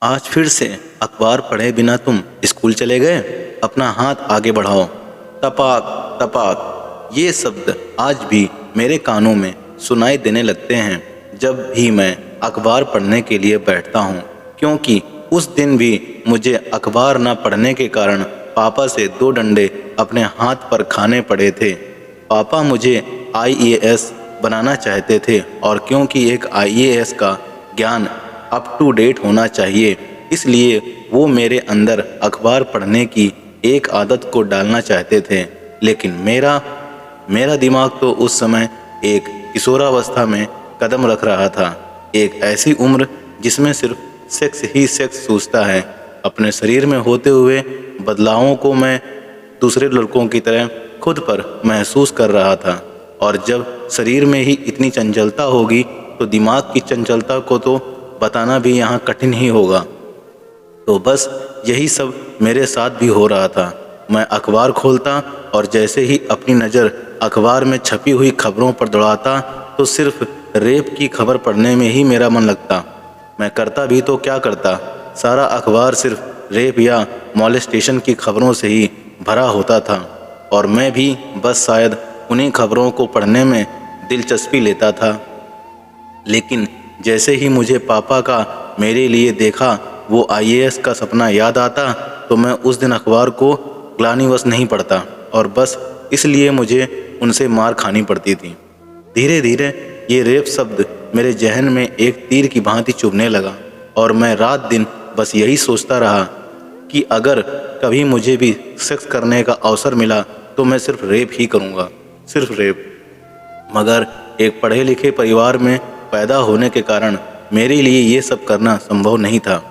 आज फिर से अखबार पढ़े बिना तुम स्कूल चले गए। अपना हाथ आगे बढ़ाओ। तपाक तपाक, ये शब्द आज भी मेरे कानों में सुनाई देने लगते हैं जब भी मैं अखबार पढ़ने के लिए बैठता हूँ, क्योंकि उस दिन भी मुझे अखबार न पढ़ने के कारण पापा से 2 डंडे अपने हाथ पर खाने पड़े थे। पापा मुझे आईएएस बनाना चाहते थे और क्योंकि एक आईएएस का ज्ञान अप टू डेट होना चाहिए, इसलिए वो मेरे अंदर अखबार पढ़ने की एक आदत को डालना चाहते थे। लेकिन मेरा मेरा दिमाग तो उस समय एक किशोरावस्था में कदम रख रहा था। एक ऐसी उम्र जिसमें सिर्फ सेक्स ही सेक्स सूझता है। अपने शरीर में होते हुए बदलावों को मैं दूसरे लड़कों की तरह खुद पर महसूस कर रहा था, और जब शरीर में ही इतनी चंचलता होगी तो दिमाग की चंचलता को तो बताना भी यहाँ कठिन ही होगा। तो बस यही सब मेरे साथ भी हो रहा था। मैं अखबार खोलता और जैसे ही अपनी नज़र अखबार में छपी हुई खबरों पर दौड़ाता तो सिर्फ रेप की खबर पढ़ने में ही मेरा मन लगता। मैं करता भी तो क्या करता, सारा अखबार सिर्फ रेप या मॉलेस्टेशन की खबरों से ही भरा होता था, और मैं भी बस शायद उन्हीं खबरों को पढ़ने में दिलचस्पी लेता था। लेकिन जैसे ही मुझे पापा का मेरे लिए देखा वो आईएएस का सपना याद आता तो मैं उस दिन अखबार को ग्लानिवश नहीं पढ़ता, और बस इसलिए मुझे उनसे मार खानी पड़ती थी। धीरे धीरे ये रेप शब्द मेरे जहन में एक तीर की भांति चुभने लगा, और मैं रात दिन बस यही सोचता रहा कि अगर कभी मुझे भी सेक्स करने का अवसर मिला तो मैं सिर्फ रेप ही करूँगा, सिर्फ रेप। मगर एक पढ़े लिखे परिवार में पैदा होने के कारण मेरे लिए ये सब करना संभव नहीं था।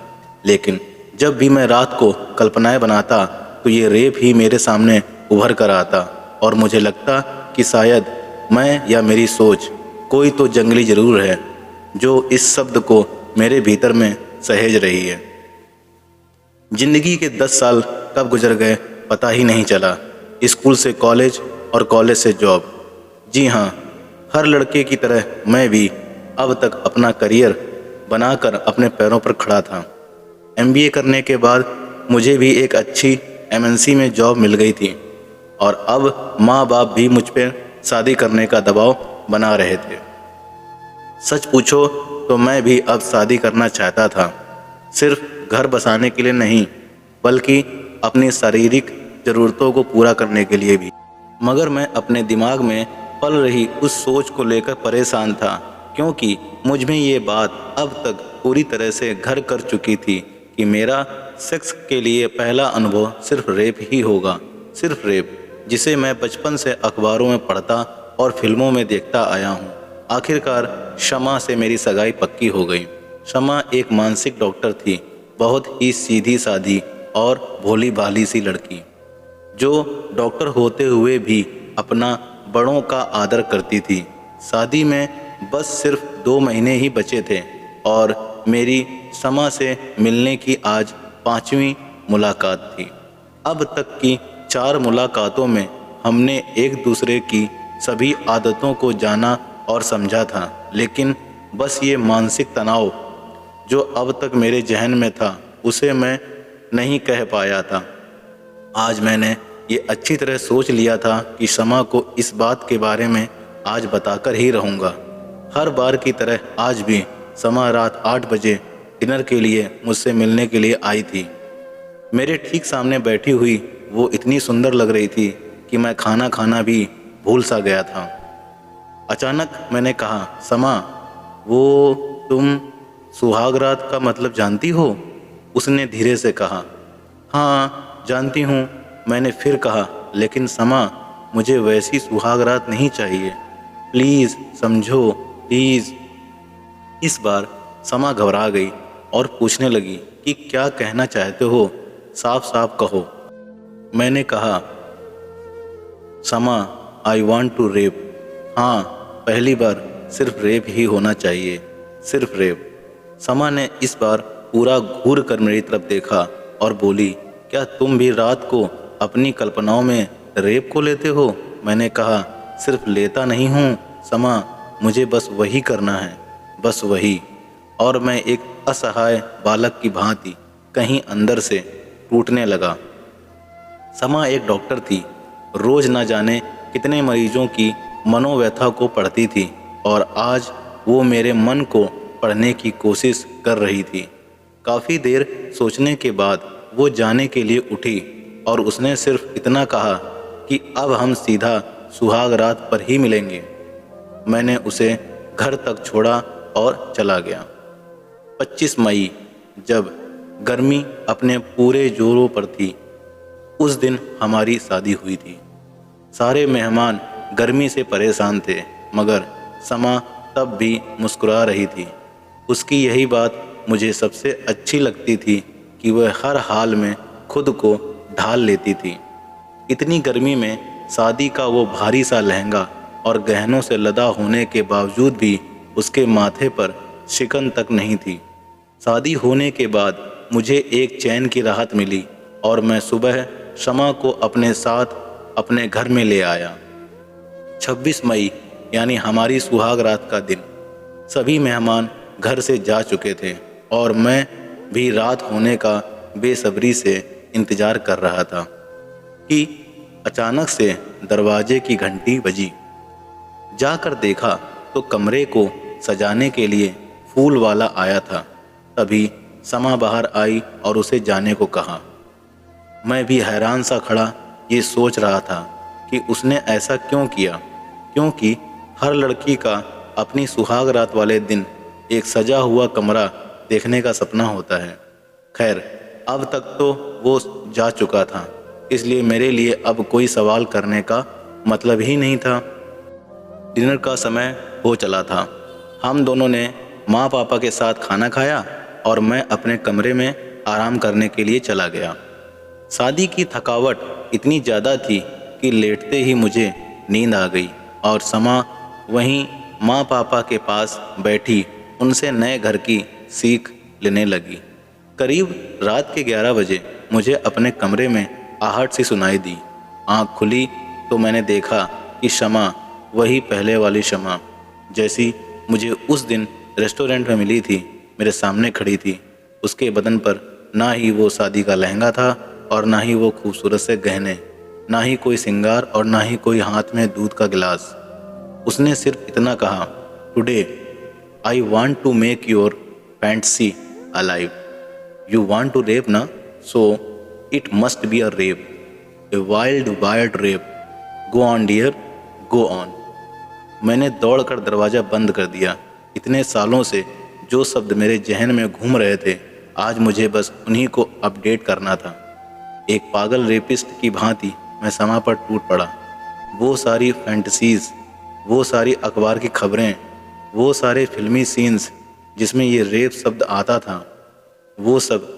लेकिन जब भी मैं रात को कल्पनाएं बनाता तो ये रेप ही मेरे सामने उभर कर आता, और मुझे लगता कि शायद मैं या मेरी सोच कोई तो जंगली जरूर है जो इस शब्द को मेरे भीतर में सहेज रही है। जिंदगी के 10 साल कब गुजर गए पता ही नहीं चला। स्कूल से कॉलेज और कॉलेज से जॉब। जी हाँ, हर लड़के की तरह मैं भी अब तक अपना करियर बनाकर अपने पैरों पर खड़ा था। एमबीए करने के बाद मुझे भी एक अच्छी एमएनसी में जॉब मिल गई थी, और अब माँ बाप भी मुझ पर शादी करने का दबाव बना रहे थे। सच पूछो तो मैं भी अब शादी करना चाहता था, सिर्फ घर बसाने के लिए नहीं बल्कि अपनी शारीरिक ज़रूरतों को पूरा करने के लिए भी। मगर मैं अपने दिमाग में पल रही उस सोच को लेकर परेशान था, क्योंकि मुझ में ये बात अब तक पूरी तरह से घर कर चुकी थी कि मेरा सेक्स के लिए पहला अनुभव सिर्फ रेप ही होगा, सिर्फ रेप, जिसे मैं बचपन से अखबारों में पढ़ता और फिल्मों में देखता आया हूँ। आखिरकार शमा से मेरी सगाई पक्की हो गई। शमा एक मानसिक डॉक्टर थी, बहुत ही सीधी सादी और भोली भाली सी लड़की, जो डॉक्टर होते हुए भी अपना बड़ों का आदर करती थी। शादी में बस सिर्फ 2 महीने ही बचे थे, और मेरी शमा से मिलने की आज 5वीं मुलाकात थी। अब तक की 4 मुलाकातों में हमने एक दूसरे की सभी आदतों को जाना और समझा था, लेकिन बस ये मानसिक तनाव जो अब तक मेरे जहन में था उसे मैं नहीं कह पाया था। आज मैंने ये अच्छी तरह सोच लिया था कि शमा को इस बात के बारे में आज बताकर ही रहूँगा। हर बार की तरह आज भी शमा रात 8 बजे डिनर के लिए मुझसे मिलने के लिए आई थी। मेरे ठीक सामने बैठी हुई वो इतनी सुंदर लग रही थी कि मैं खाना खाना भी भूल सा गया था। अचानक मैंने कहा, शमा, वो तुम सुहाग रात का मतलब जानती हो? उसने धीरे से कहा, हाँ जानती हूँ। मैंने फिर कहा, लेकिन शमा, मुझे वैसी सुहाग रात नहीं चाहिए, प्लीज़ समझो, प्लीज़। इस बार शमा घबरा गई और पूछने लगी कि क्या कहना चाहते हो, साफ साफ कहो। मैंने कहा, शमा, आई वॉन्ट टू रेप। हाँ, पहली बार सिर्फ रेप ही होना चाहिए, सिर्फ रेप। शमा ने इस बार पूरा घूर कर मेरी तरफ देखा और बोली, क्या तुम भी रात को अपनी कल्पनाओं में रेप को लेते हो? मैंने कहा, सिर्फ लेता नहीं हूँ शमा, मुझे बस वही करना है, बस वही। और मैं एक असहाय बालक की भांति कहीं अंदर से टूटने लगा। समा एक डॉक्टर थी, रोज न जाने कितने मरीजों की मनोव्यथा को पढ़ती थी और आज वो मेरे मन को पढ़ने की कोशिश कर रही थी। काफ़ी देर सोचने के बाद वो जाने के लिए उठी और उसने सिर्फ इतना कहा कि अब हम सीधा सुहाग रात पर ही मिलेंगे। मैंने उसे घर तक छोड़ा और चला गया। 25 मई, जब गर्मी अपने पूरे जोरों पर थी, उस दिन हमारी शादी हुई थी। सारे मेहमान गर्मी से परेशान थे, मगर समा तब भी मुस्कुरा रही थी। उसकी यही बात मुझे सबसे अच्छी लगती थी कि वह हर हाल में खुद को ढाल लेती थी। इतनी गर्मी में शादी का वो भारी सा लहंगा और गहनों से लदा होने के बावजूद भी उसके माथे पर शिकन तक नहीं थी। शादी होने के बाद मुझे एक चैन की राहत मिली और मैं सुबह शमा को अपने साथ अपने घर में ले आया। 26 मई यानी हमारी सुहाग रात का दिन। सभी मेहमान घर से जा चुके थे और मैं भी रात होने का बेसब्री से इंतजार कर रहा था कि अचानक से दरवाजे की घंटी बजी। जाकर देखा तो कमरे को सजाने के लिए फूल वाला आया था। तभी समा बाहर आई और उसे जाने को कहा। मैं भी हैरान सा खड़ा ये सोच रहा था कि उसने ऐसा क्यों किया, क्योंकि हर लड़की का अपनी सुहाग रात वाले दिन एक सजा हुआ कमरा देखने का सपना होता है। खैर, अब तक तो वो जा चुका था, इसलिए मेरे लिए अब कोई सवाल करने का मतलब ही नहीं था। डिनर का समय हो चला था। हम दोनों ने माँ पापा के साथ खाना खाया और मैं अपने कमरे में आराम करने के लिए चला गया। शादी की थकावट इतनी ज़्यादा थी कि लेटते ही मुझे नींद आ गई और समा वहीं माँ पापा के पास बैठी उनसे नए घर की सीख लेने लगी। करीब रात के 11 बजे मुझे अपने कमरे में आहट सी सुनाई दी। आँख खुली तो मैंने देखा कि शमा, वही पहले वाली शमा जैसी मुझे उस दिन रेस्टोरेंट में मिली थी, मेरे सामने खड़ी थी। उसके बदन पर ना ही वो शादी का लहंगा था और ना ही वो खूबसूरत से गहने, ना ही कोई श्रृंगार और ना ही कोई हाथ में दूध का गिलास। उसने सिर्फ इतना कहा, today I want to make your fantasy alive. You want to rape ना, so it must be a rape, a wild rape. Go on dear, go on. मैंने दौड़कर दरवाज़ा बंद कर दिया। इतने सालों से जो शब्द मेरे जहन में घूम रहे थे, आज मुझे बस उन्हीं को अपडेट करना था। एक पागल रेपिस्ट की भांति मैं समा पर टूट पड़ा। वो सारी फैंटसीज़, वो सारी अखबार की खबरें, वो सारे फिल्मी सीन्स जिसमें ये रेप शब्द आता था, वो सब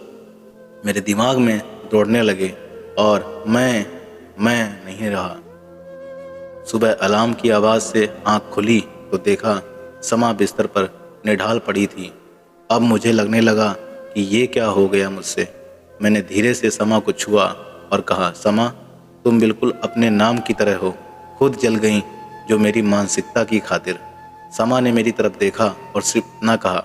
मेरे दिमाग में दौड़ने लगे और मैं नहीं रहा। सुबह अलार्म की आवाज़ से आँख खुली तो देखा समा बिस्तर पर निढाल पड़ी थी। अब मुझे लगने लगा कि ये क्या हो गया मुझसे। मैंने धीरे से समा को छुआ और कहा, समा, तुम बिल्कुल अपने नाम की तरह हो, खुद जल गई जो मेरी मानसिकता की खातिर। समा ने मेरी तरफ देखा और सिर्फ इतना कहा,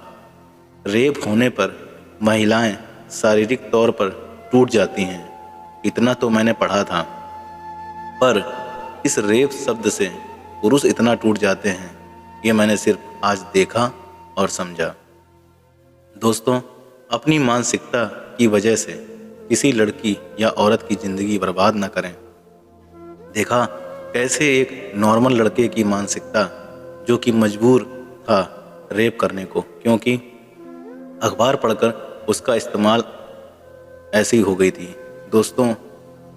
रेप होने पर महिलाएं शारीरिक तौर पर टूट जाती हैं, इतना तो मैंने पढ़ा था, पर इस रेप शब्द से पुरुष इतना टूट जाते हैं, ये मैंने सिर्फ आज देखा और समझा। दोस्तों, अपनी मानसिकता की वजह से किसी लड़की या औरत की ज़िंदगी बर्बाद न करें। देखा कैसे एक नॉर्मल लड़के की मानसिकता, जो कि मजबूर था रेप करने को, क्योंकि अखबार पढ़कर उसका इस्तेमाल ऐसी हो गई थी। दोस्तों,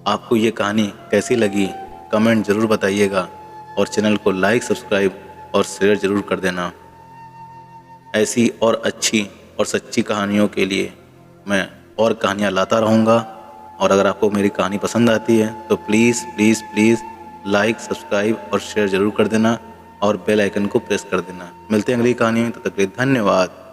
आपको ये कहानी कैसी लगी कमेंट ज़रूर बताइएगा और चैनल को लाइक, सब्सक्राइब और शेयर ज़रूर कर देना। ऐसी और अच्छी और सच्ची कहानियों के लिए मैं और कहानियाँ लाता रहूँगा। और अगर आपको मेरी कहानी पसंद आती है तो please please please like, subscribe और शेयर ज़रूर कर देना और बेल आइकन को प्रेस कर देना। मिलते हैं अगली कहानी में, तब तक के लिए धन्यवाद।